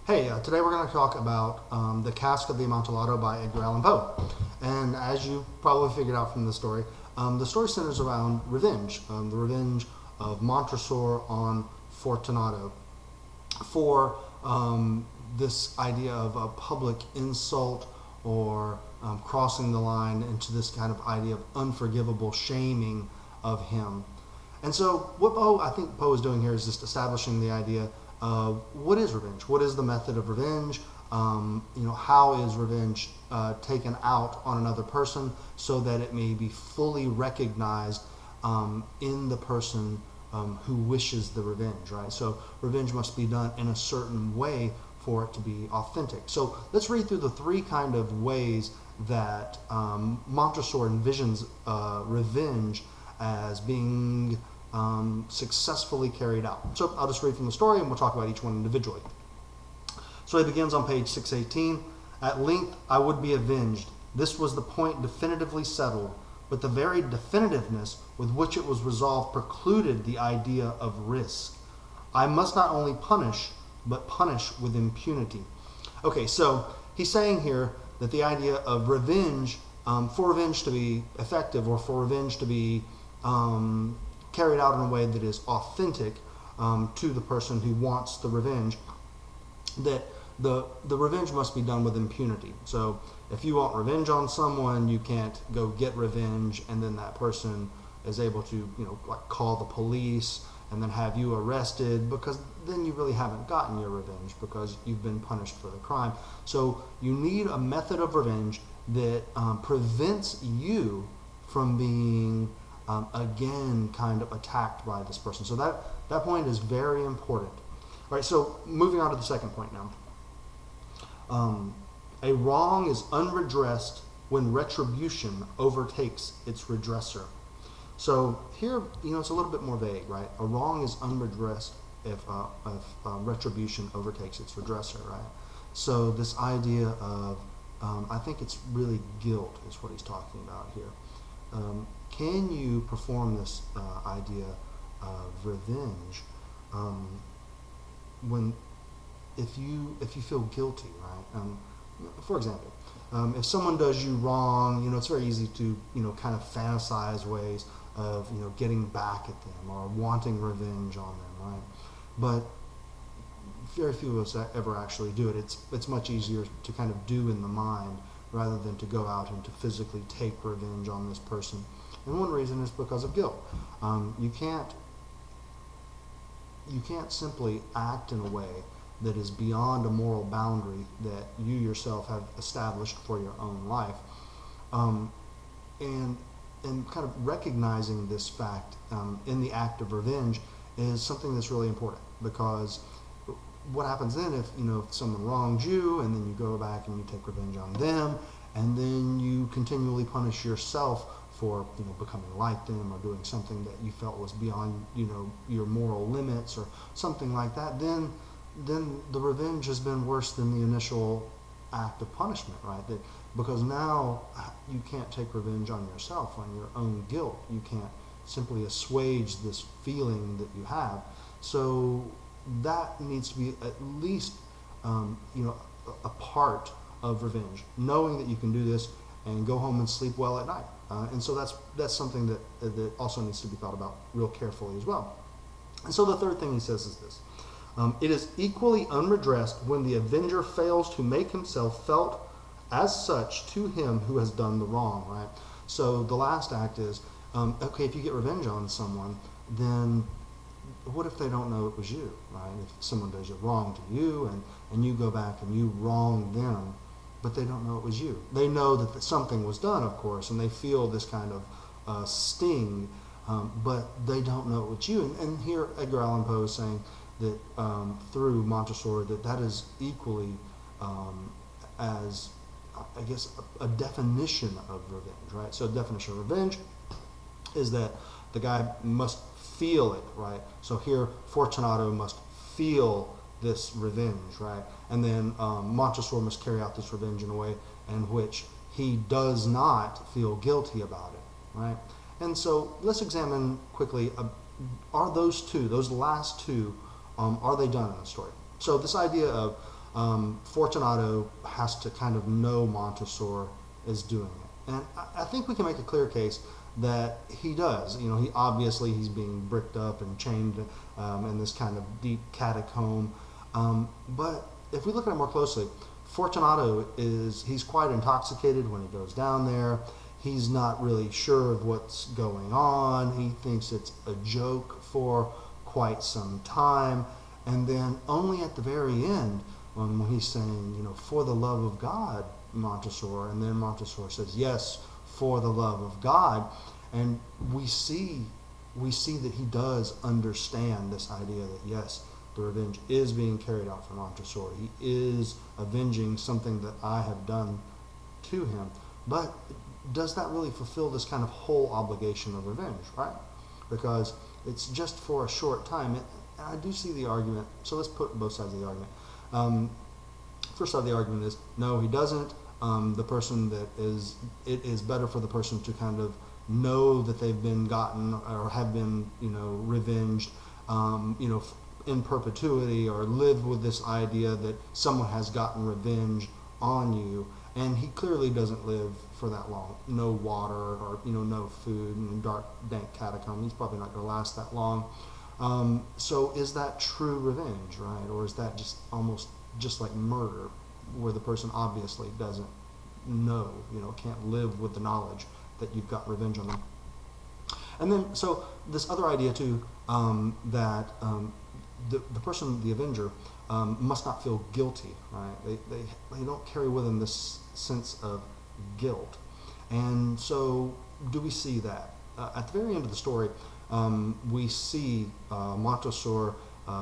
Hey, today we're going to talk about The Cask of the Amontillado by Edgar Allan Poe. And as you probably figured out from the story centers around revenge, the revenge of Montresor on Fortunato for this idea of a public insult or crossing the line into this kind of idea of unforgivable shaming of him. And so, what I think Poe is doing here is just establishing the idea of what is revenge? What is the method of revenge? How is revenge taken out on another person so that it may be fully recognized in the person who wishes the revenge, right? So, revenge must be done in a certain way for it to be authentic. So, let's read through the three kind of ways that Montresor envisions revenge as being successfully carried out. So I'll just read from the story and we'll talk about each one individually. So he begins on page 618. At length I would be avenged. This was the point definitively settled, but the very definitiveness with which it was resolved precluded the idea of risk. I must not only punish, but punish with impunity. Okay, so he's saying here that the idea of revenge, for revenge to be effective or for revenge to be carried out in a way that is authentic to the person who wants the revenge, that the revenge must be done with impunity. So if you want revenge on someone, you can't go get revenge and then that person is able to, like call the police and then have you arrested, because then you really haven't gotten your revenge because you've been punished for the crime. So you need a method of revenge that prevents you from being again kind of attacked by this person. So that point is very important. All right, so moving on to the second point now. A wrong is unredressed when retribution overtakes its redresser. So here, it's a little bit more vague, right? A wrong is unredressed if retribution overtakes its redresser, right? So this idea of, I think it's really guilt is what he's talking about here. Can you perform this idea of revenge if you feel guilty, right? For example, if someone does you wrong, it's very easy to kind of fantasize ways of getting back at them or wanting revenge on them, right? But very few of us ever actually do it. It's much easier to kind of do in the mind rather than to go out and to physically take revenge on this person. And one reason is because of guilt. You can't simply act in a way that is beyond a moral boundary that you yourself have established for your own life. And kind of recognizing this fact in the act of revenge is something that's really important, because what happens then if someone wrongs you and then you go back and you take revenge on them and then you continually punish yourself for becoming like them or doing something that you felt was beyond your moral limits or something like that, then the revenge has been worse than the initial act of punishment, right? Because now you can't take revenge on yourself, on your own guilt. You can't simply assuage this feeling that you have. So that needs to be at least a part of revenge, knowing that you can do this and go home and sleep well at night. And so that's something that also needs to be thought about real carefully as well. And so the third thing he says is this. It is equally unredressed when the avenger fails to make himself felt as such to him who has done the wrong, right? So the last act is, okay, if you get revenge on someone, then what if they don't know it was you, right? If someone does you wrong to you and you go back and you wrong them, but they don't know it was you. They know that something was done, of course, and they feel this kind of sting, but they don't know it was you. And here Edgar Allan Poe is saying that through Montresor that is equally as, I guess, a definition of revenge, right? So the definition of revenge is that the guy must feel it, right? So here Fortunato must feel this revenge, right? And then Montresor must carry out this revenge in a way in which he does not feel guilty about it, right? And so let's examine quickly, are those last two, are they done in the story? So this idea of Fortunato has to kind of know Montresor is doing it. And I think we can make a clear case that he does. You know, he's being bricked up and chained in this kind of deep catacomb. But if we look at it more closely, Fortunato he's quite intoxicated when he goes down there. He's not really sure of what's going on. He thinks it's a joke for quite some time. And then only at the very end, when he's saying, you know, for the love of God, Montresor, and then Montresor says, yes, for the love of God. And we see that he does understand this idea that, yes, the revenge is being carried out for Montresor. He is avenging something that I have done to him. But does that really fulfill this kind of whole obligation of revenge, right? Because it's just for a short time. And I do see the argument. So let's put both sides of the argument. First side of the argument is, no, he doesn't. It is better for the person to kind of know that they've been gotten or have been, you know, revenged, in perpetuity, or live with this idea that someone has gotten revenge on you. And he clearly doesn't live for that long. No water, or, you know, no food, and dark, dank catacomb. He's probably not going to last that long. So is that true revenge, right? Or is that just almost just like murder, where the person obviously doesn't know, you know, can't live with the knowledge that you've got revenge on them? And then, so this other idea too, that the person, the avenger, must not feel guilty, right? They don't carry with them this sense of guilt. And so, do we see that? At the very end of the story, we see Montresor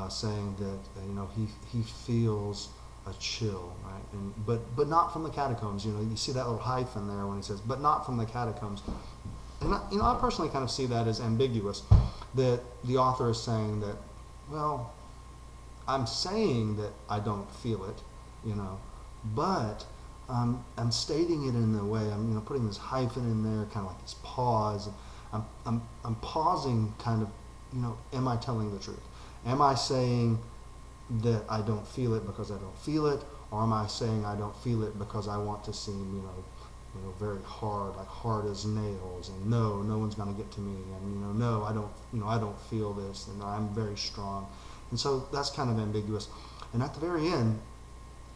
saying that, you know, he feels a chill, right? And but not from the catacombs. You know, you see that little hyphen there when he says, but not from the catacombs. And I personally kind of see that as ambiguous, that the author is saying that, well, I'm saying that I don't feel it, you know, but I'm stating it in a way, I'm, you know, putting this hyphen in there, kind of like this pause. I'm pausing, kind of, you know, am I telling the truth? Am I saying that I don't feel it because I don't feel it, or am I saying I don't feel it because I want to seem, you know, very hard, like hard as nails, and no one's going to get to me, and, you know, no, I don't feel this, and I'm very strong. And so that's kind of ambiguous. And at the very end,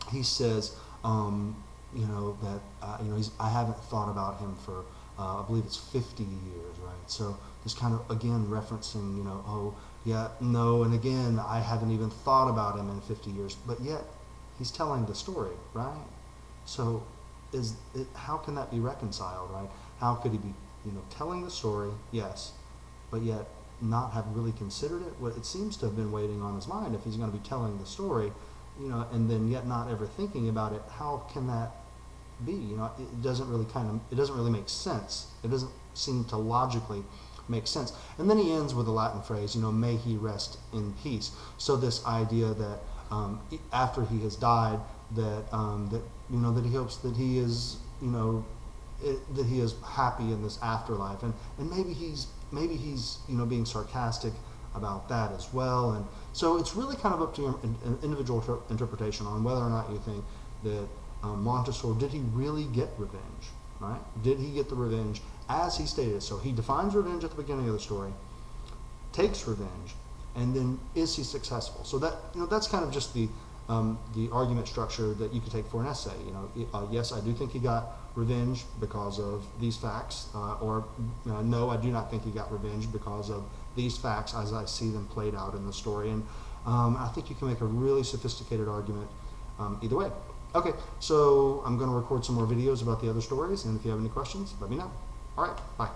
he says, you know, that, you know, I haven't thought about him for, I believe it's 50 years, right? So just kind of, again, referencing, you know, oh, yeah, no, and again, I haven't even thought about him in 50 years, but yet he's telling the story, right? So how can that be reconciled, right? How could he be, you know, telling the story, yes, but yet not have really considered it? Well, it seems to have been waiting on his mind if he's going to be telling the story, you know, and then yet not ever thinking about it. How can that be? You know, it doesn't really make sense. It doesn't seem to logically make sense. And then he ends with a Latin phrase, you know, may he rest in peace. So this idea that after he has died, that you know, that he hopes that he is, you know, that he is happy in this afterlife, and maybe he's you know, being sarcastic about that as well. And so it's really kind of up to your individual interpretation on whether or not you think that Montresor, did he really get revenge, right? Did he get the revenge as he stated? So he defines revenge at the beginning of the story, takes revenge, and then is he successful? So that, you know, that's kind of just the argument structure that you could take for an essay. You know, yes, I do think he got revenge because of these facts, or no, I do not think he got revenge because of these facts as I see them played out in the story. And I think you can make a really sophisticated argument either way. Okay, so I'm going to record some more videos about the other stories, and if you have any questions, let me know. All right, bye.